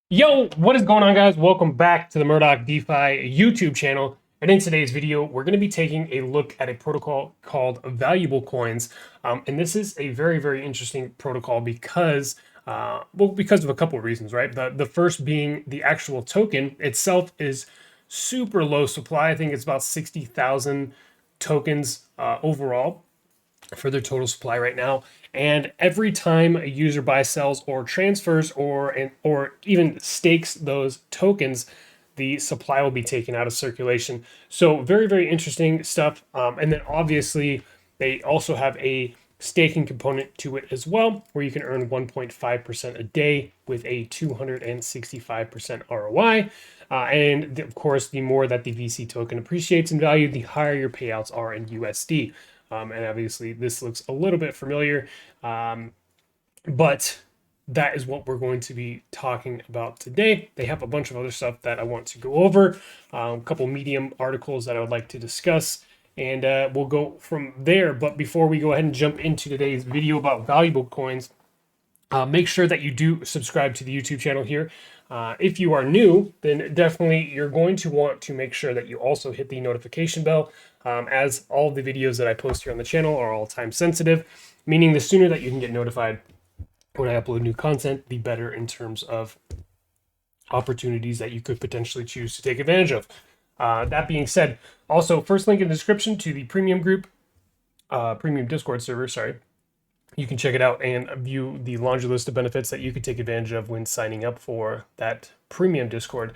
Yo, what is going on, guys? Welcome back to the Murdoch DeFi YouTube channel. And in today's video, we're going to be taking a look at a protocol called Valuable Coins. And this is a very, very interesting protocol because, because of a couple of reasons, right? The first being the actual token itself is super low supply. I think it's about 60,000 tokens overall for their total supply right now. And every time a user buys, sells, or transfers, or even stakes those tokens, the supply will be taken out of circulation. So very, very interesting stuff. And then obviously they also have a staking component to it as well, where you can earn 1.5% a day with a 265% ROI. And of course, the more that the VC token appreciates in value, the higher your payouts are in USD. And obviously, this looks a little bit familiar, but that is what we're going to be talking about today. They have a bunch of other stuff that I want to go over, a couple Medium articles that I would like to discuss, and we'll go from there. But before we go ahead and jump into today's video about valuable coins, make sure that you do subscribe to the YouTube channel here. If you are new, then definitely you're going to want to make sure that you also hit the notification bell, as all of the videos that I post here on the channel are all time sensitive, meaning the sooner that you can get notified when I upload new content, the better in terms of opportunities that you could potentially choose to take advantage of. That being said, also first link in the description to the premium group, premium Discord server, sorry. You can check it out and view the laundry list of benefits that you could take advantage of when signing up for that premium Discord.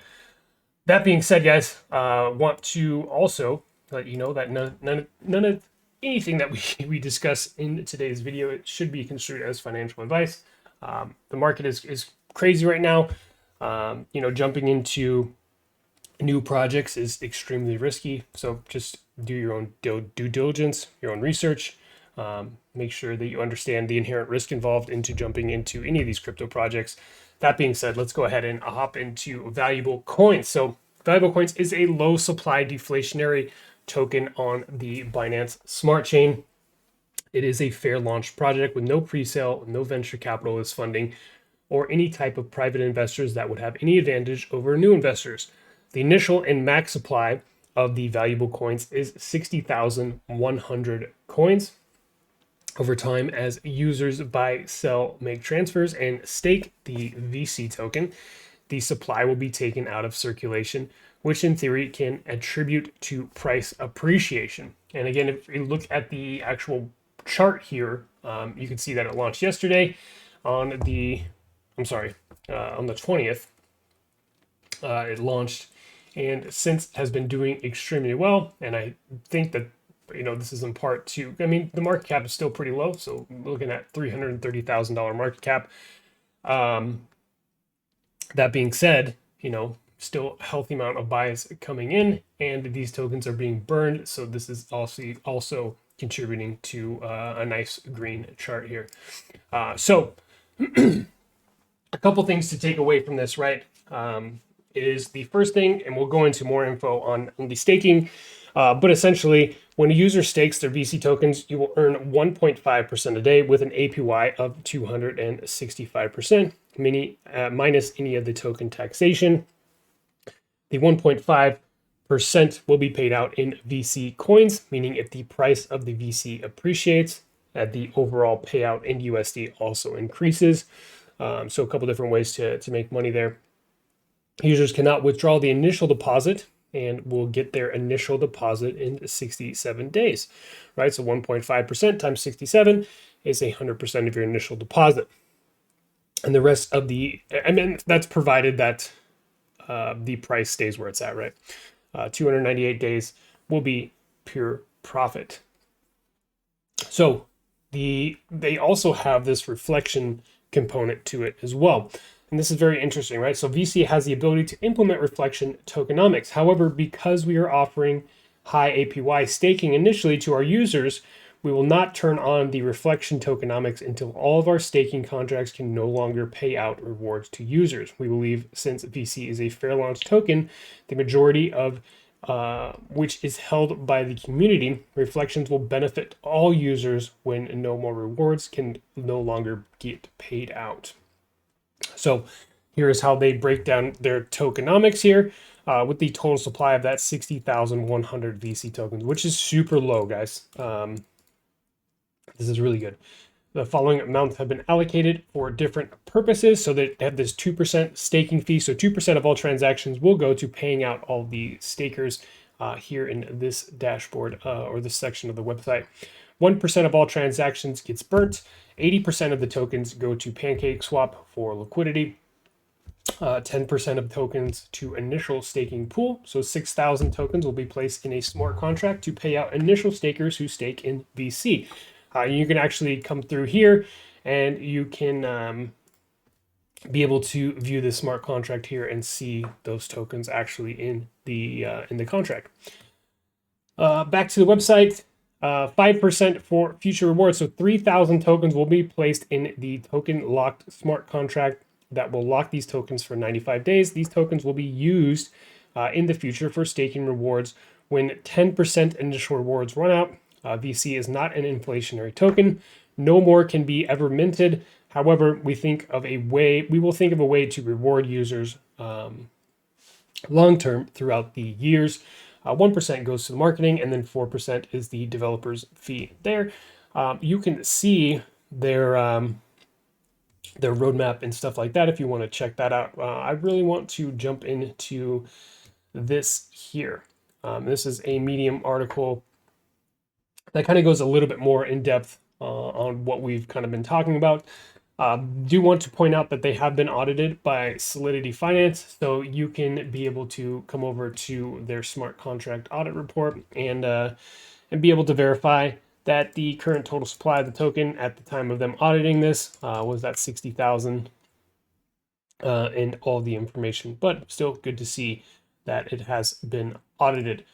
That being said, guys, want to also let you know that none of anything that we discuss in today's video, it should be construed as financial advice. The market is crazy right now. Jumping into new projects is extremely risky. So just do your own due diligence, your own research. Make sure that you understand the inherent risk involved into jumping into any of these crypto projects. That being said, let's go ahead and hop into Valuable Coins. So Valuable Coins is a low supply deflationary token on the Binance Smart Chain. It is a fair launch project with no pre-sale, no venture capitalist funding, or any type of private investors that would have any advantage over new investors. The initial and max supply of the Valuable Coins is 60,100 coins. Over time, as users buy, sell, make transfers, and stake the VC token, the supply will be taken out of circulation, which in theory can attribute to price appreciation. And again, if you look at the actual chart here, you can see that it launched yesterday on the 20th. It launched and since has been doing extremely well. And I think that this is in part to, the market cap is still pretty low. So looking at $330,000 market cap. That being said, still a healthy amount of buys coming in and these tokens are being burned. So this is also contributing to a nice green chart here. So a couple things to take away from this, right? Is the first thing, and we'll go into more info on the staking. But essentially, when a user stakes their VC tokens, you will earn 1.5% a day with an APY of 265%, minus any of the token taxation. The 1.5% will be paid out in VC coins, meaning if the price of the VC appreciates, the overall payout in USD also increases. So a couple different ways to make money there. Users cannot withdraw the initial deposit and will get their initial deposit in 67 days, right? So 1.5% times 67 is 100% of your initial deposit. And the rest of that's provided that the price stays where it's at, right? 298 days will be pure profit. So they also have this reflection component to it as well. And this is very interesting, right? So VC has the ability to implement reflection tokenomics. However, because we are offering high APY staking initially to our users, we will not turn on the reflection tokenomics until all of our staking contracts can no longer pay out rewards to users. We believe since VC is a fair launch token, the majority of which is held by the community, reflections will benefit all users when no more rewards can no longer get paid out. So Here is how they break down their tokenomics here with the total supply of that 60,100 VC tokens, which is super low, guys. This is really good. The following amounts have been allocated for different purposes. So they have this 2% staking fee. So 2% of all transactions will go to paying out all the stakers here in this dashboard or this section of the website. 1% of all transactions gets burnt. 80% of the tokens go to PancakeSwap for liquidity. 10% of tokens to initial staking pool. So 6,000 tokens will be placed in a smart contract to pay out initial stakers who stake in VC. You can actually come through here and you can be able to view the smart contract here and see those tokens actually in the contract. Back to the website, 5% for future rewards. So 3,000 tokens will be placed in the token locked smart contract that will lock these tokens for 95 days. These tokens will be used in the future for staking rewards when 10% initial rewards run out. VC is not an inflationary token. No more can be ever minted. However, we will think of a way to reward users long-term throughout the years. 1% goes to the marketing, and then 4% is the developer's fee there. You can see their roadmap and stuff like that if you want to check that out. I really want to jump into this here. This is a Medium article that kind of goes a little bit more in depth on what we've kind of been talking about. Do want to point out that they have been audited by Solidity Finance, so you can be able to come over to their smart contract audit report and be able to verify that the current total supply of the token at the time of them auditing this was that 60,000 and all the information, but still good to see that it has been audited.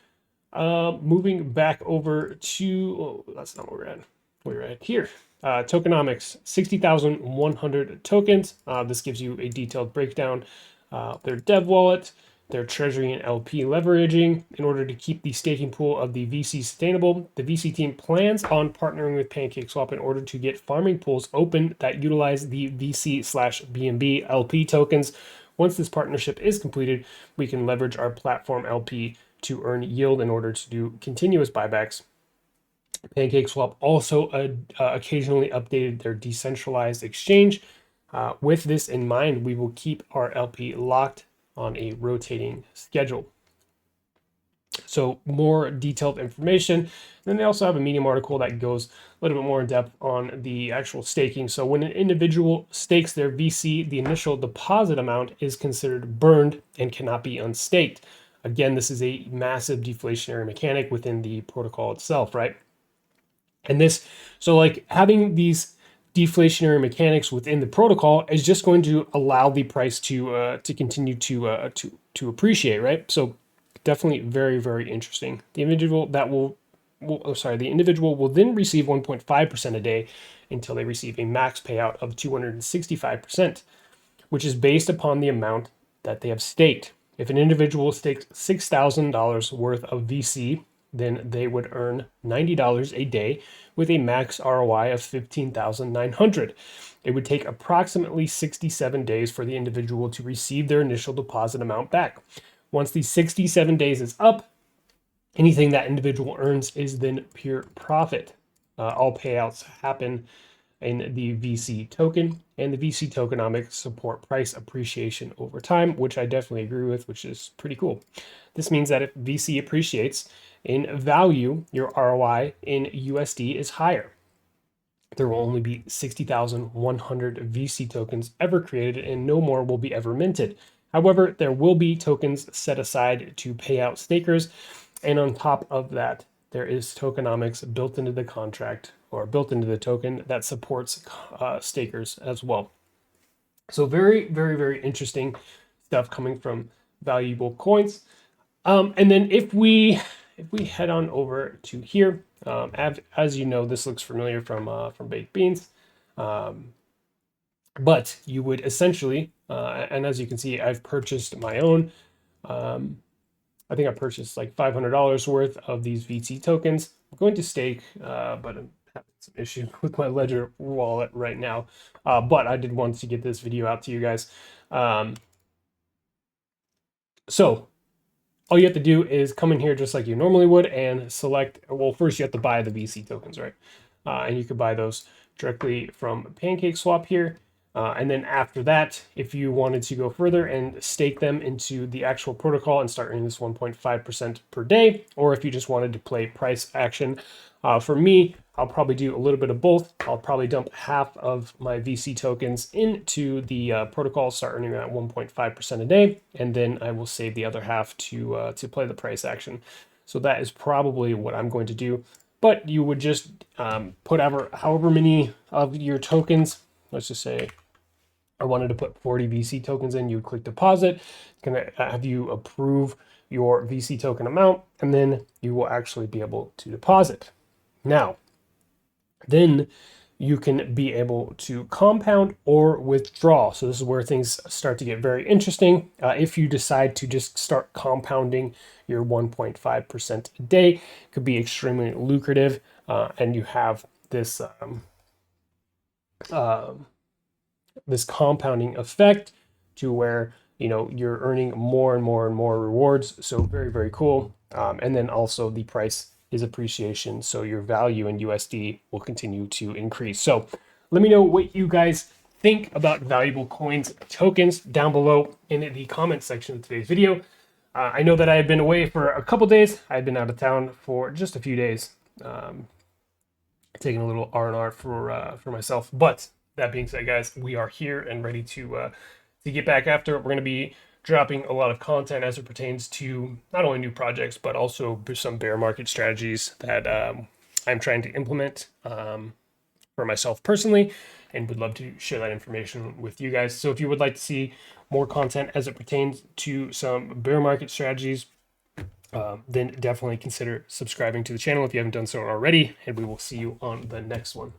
Moving back over to, that's not where we're at. We're at here. Tokenomics, 60,100 tokens. This gives you a detailed breakdown. Their dev wallet, their treasury and LP leveraging. In order to keep the staking pool of the VC sustainable, the VC team plans on partnering with PancakeSwap in order to get farming pools open that utilize the VC/BNB LP tokens. Once this partnership is completed, we can leverage our platform LP to earn yield in order to do continuous buybacks. PancakeSwap also occasionally updated their decentralized exchange. With this in mind, we will keep our LP locked on a rotating schedule. So more detailed information. Then they also have a Medium article that goes a little bit more in depth on the actual staking. So when an individual stakes their VC, the initial deposit amount is considered burned and cannot be unstaked. Again, this is a massive deflationary mechanic within the protocol itself, right? And this, so like having these deflationary mechanics within the protocol is just going to allow the price to continue to appreciate, right? So definitely very, very interesting. The individual will then receive 1.5% a day until they receive a max payout of 265%, which is based upon the amount that they have staked. If an individual stakes $6,000 worth of VC, then they would earn $90 a day with a max ROI of $15,900. It would take approximately 67 days for the individual to receive their initial deposit amount back. Once the 67 days is up, anything that individual earns is then pure profit. All payouts happen in the VC token, and the VC tokenomics support price appreciation over time, which I definitely agree with, which is pretty cool. This means that if VC appreciates in value, your ROI in USD is higher. There will only be 60,100 VC tokens ever created, and no more will be ever minted. However, there will be tokens set aside to pay out stakers, and on top of that, there is tokenomics built into the contract or built into the token that supports stakers as well. So very, very, very interesting stuff coming from Valuable Coins. And then if we head on over to here, as you know, this looks familiar from Baked Beans. But you would essentially, and as you can see, I've purchased my own. I think I purchased like $500 worth of these VC tokens. I'm going to stake, but I'm having some issues with my Ledger wallet right now. But I did want to get this video out to you guys. So all you have to do is come in here just like you normally would and select, well, first you have to buy the VC tokens, right? And you could buy those directly from PancakeSwap here. And then after that, if you wanted to go further and stake them into the actual protocol and start earning this 1.5% per day, or if you just wanted to play price action, for me, I'll probably do a little bit of both. I'll probably dump half of my VC tokens into the protocol, start earning that 1.5% a day, and then I will save the other half to play the price action. So that is probably what I'm going to do. But you would just put however many of your tokens. Let's just say I wanted to put 40 VC tokens in. You would click deposit. It's going to have you approve your VC token amount, and then you will actually be able to deposit. Now, then you can be able to compound or withdraw. So this is where things start to get very interesting. If you decide to just start compounding your 1.5% a day, it could be extremely lucrative, and you have this this compounding effect to where you're earning more and more and more rewards. So very, very cool. And then also the price is appreciation, so your value in USD will continue to increase. So let me know what you guys think about valuable coins tokens down below in the comment section of today's video. I know that I have been away for a couple days. I've been out of town for just a few days, taking a little R&R for myself. But that being said, guys, we are here and ready to get back after it. We're going to be dropping a lot of content as it pertains to not only new projects, but also some bear market strategies that I'm trying to implement for myself personally, and would love to share that information with you guys. So if you would like to see more content as it pertains to some bear market strategies, then definitely consider subscribing to the channel if you haven't done so already, and we will see you on the next one.